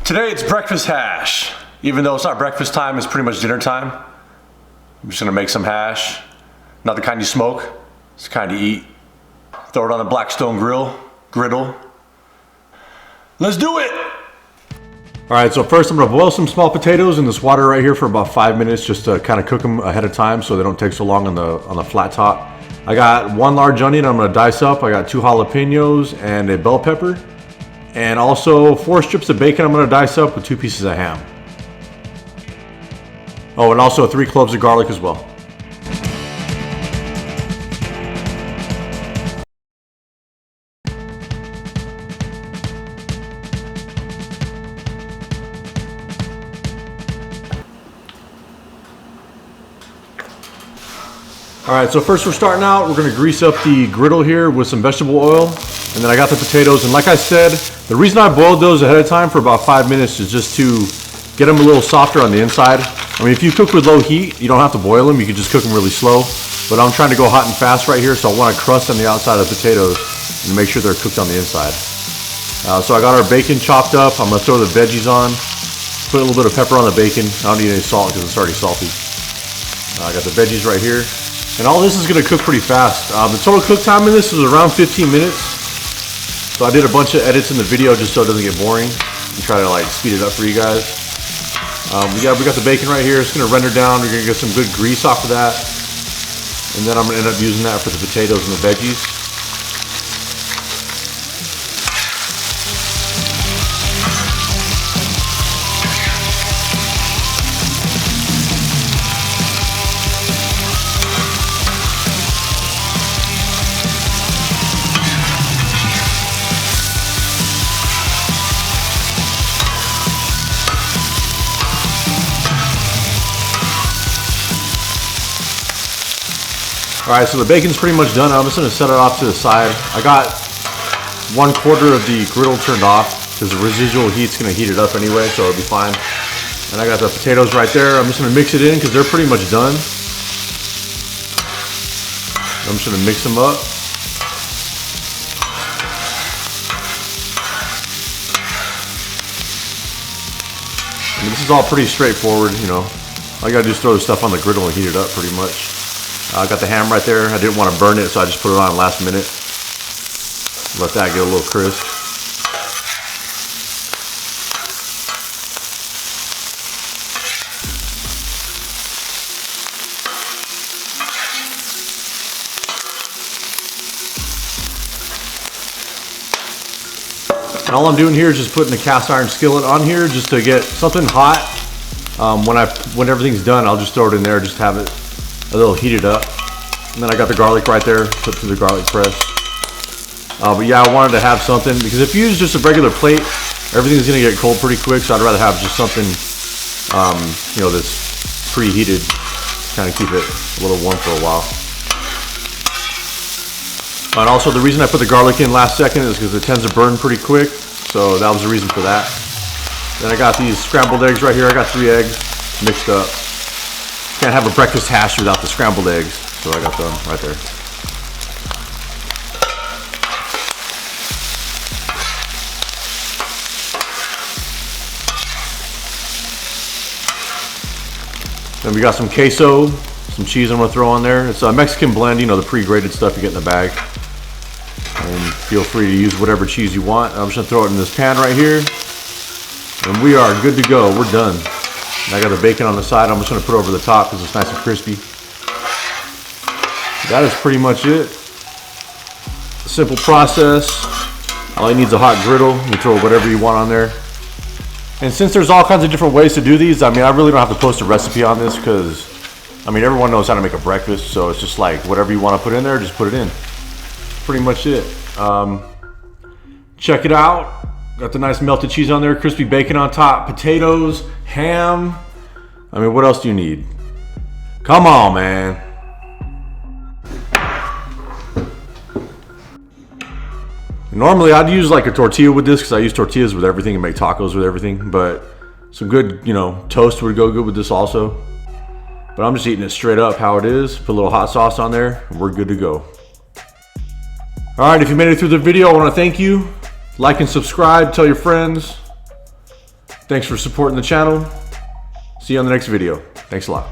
Today it's breakfast hash. Even though it's not breakfast time, it's pretty much dinner time. I'm just gonna make some hash. Not the kind you smoke, it's the kind you eat. Throw it on the Blackstone Griddle. Let's do it! All right, so first I'm gonna boil some small potatoes in this water right here for about 5 minutes just to kind of cook them ahead of time so they don't take so long on the flat top. I got 1 large onion I'm gonna dice up. I got 2 jalapenos and a bell pepper. And also 4 strips of bacon I'm gonna dice up with 2 pieces of ham. Oh, and also 3 cloves of garlic as well. All right, so first we're starting out, we're gonna grease up the griddle here with some vegetable oil. And then I got the potatoes, and like I said, the reason I boiled those ahead of time for about 5 minutes is just to get them a little softer on the inside. I mean, if you cook with low heat, you don't have to boil them, you can just cook them really slow. But I'm trying to go hot and fast right here, so I want a crust on the outside of the potatoes and make sure they're cooked on the inside. So I got our bacon chopped up, I'm gonna throw the veggies on, put a little bit of pepper on the bacon. I don't need any salt because it's already salty. I got the veggies right here. And all this is gonna cook pretty fast. The total cook time in this is around 15 minutes. So I did a bunch of edits in the video just so it doesn't get boring and try to like speed it up for you guys. We got the bacon right here. It's gonna render down. We're gonna get some good grease off of that. And then I'm gonna end up using that for the potatoes and the veggies. All right, so the bacon's pretty much done. I'm just gonna set it off to the side. I got 1/4 of the griddle turned off because the residual heat's gonna heat it up anyway, so it'll be fine. And I got the potatoes right there. I'm just gonna mix it in because they're pretty much done. I'm just gonna mix them up. I mean, this is all pretty straightforward, you know. All you gotta do is throw the stuff on the griddle and heat it up pretty much. I got the ham right there. I didn't want to burn it, so I just put it on last minute. Let that get a little crisp. And all I'm doing here is just putting the cast iron skillet on here just to get something hot. When everything's done, I'll just throw it in there, just have it a little heated up. And then I got the garlic right there, put through the garlic press. But yeah, I wanted to have something, because if you use just a regular plate, everything's gonna get cold pretty quick, so I'd rather have just something, you know, that's preheated, kind of keep it a little warm for a while. And also the reason I put the garlic in last second is because it tends to burn pretty quick, so that was the reason for that. Then I got these scrambled eggs right here. I got 3 eggs mixed up. Can't have a breakfast hash without the scrambled eggs, so I got them right there. Then we got some queso, some cheese I'm gonna throw on there. It's a Mexican blend, you know, the pre-grated stuff you get in the bag. And feel free to use whatever cheese you want. I'm just gonna throw it in this pan right here. And we are good to go, we're done. And I got the bacon on the side. I'm just gonna put it over the top because it's nice and crispy. That is pretty much it. Simple process. All you need is a hot griddle. You throw whatever you want on there. And since there's all kinds of different ways to do these, I mean, I really don't have to post a recipe on this because, I mean, everyone knows how to make a breakfast. So it's just like whatever you want to put in there, just put it in. Pretty much it. Check it out. Got the nice melted cheese on there, crispy bacon on top, potatoes, ham. I mean, what else do you need? Come on, man. Normally I'd use like a tortilla with this because I use tortillas with everything and make tacos with everything, but some good, you know, toast would go good with this also. But I'm just eating it straight up how it is. Put a little hot sauce on there, and we're good to go. All right, if you made it through the video, I want to thank you. Like and subscribe, tell your friends. Thanks for supporting the channel. See you on the next video. Thanks a lot.